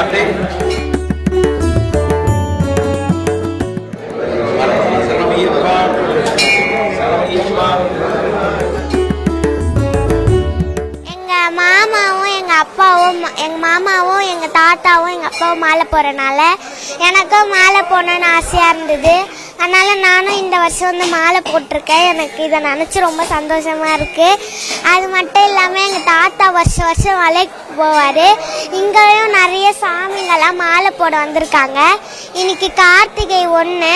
எங்கள் மாமாவும் எங்கள் தாத்தாவும் எங்கள் அப்பாவும் மாலை போடுறனால எனக்கும் மாலை போடணுன்னு ஆசையாக இருந்தது. அதனால் நானும் இந்த வருஷம் வந்து மாலை போட்டிருக்கேன். எனக்கு இதை நினச்சி ரொம்ப சந்தோஷமாக இருக்குது. அது மட்டும் இல்லாமல் எங்கள் தாத்தா வருஷம் வருஷம் மலைக்கு போவார். இங்கேயும் நிறைய சாமிங்கெல்லாம் மாலை போட வந்திருக்காங்க. இன்னைக்கு கார்த்திகை 1.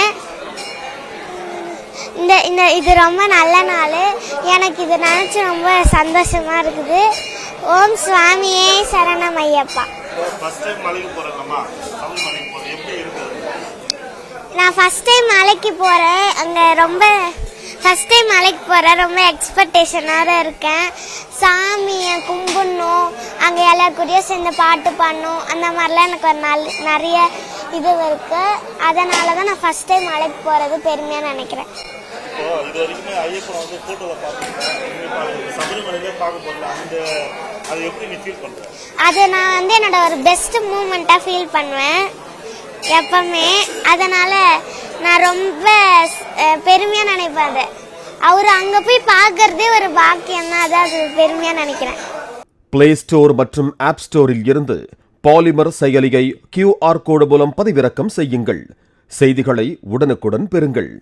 இது ரொம்ப நல்ல நாள். எனக்கு இதை நினச்சி ரொம்ப சந்தோஷமாக இருக்குது. ஓம் சுவாமியே சரணம் ஐயப்பா. நான் ஃபர்ஸ்ட் டைம் மலைக்கு போகிறேன். அங்கே ஃபர்ஸ்ட் டைம் மலைக்கு போகிறேன். ரொம்ப எக்ஸ்பெக்டேஷனாக இருக்கேன். சாமியை கும்பிடணும், அங்கே எல்லாருக்கூடயும் சேர்ந்து பாட்டு பாடணும், அந்த மாதிரிலாம் எனக்கு ஒரு நிறைய இது இருக்குது. அதனால தான் நான் ஃபர்ஸ்ட் டைம் மலைக்கு போகிறது பெருமையாக நினைக்கிறேன். அதை நான் வந்து என்னோட ஒரு பெஸ்ட் மூமெண்ட்டாக ஃபீல் பண்ணுவேன் எப்பவுமே. அதனால நான் ரொம்ப பெருமையாக நினைப்பேன். அதை அவர் அங்கே போய் பார்க்கறதே ஒரு பாக்கியம் தான். அதை அது பெருமையாக நினைக்கிறேன். பிளே ஸ்டோர் மற்றும் ஆப் ஸ்டோரில் இருந்து பாலிமர் செயலியை QR கோடு மூலம் பதிவிறக்கம் செய்யுங்கள். செய்திகளை உடனுக்குடன் பெறுங்கள்.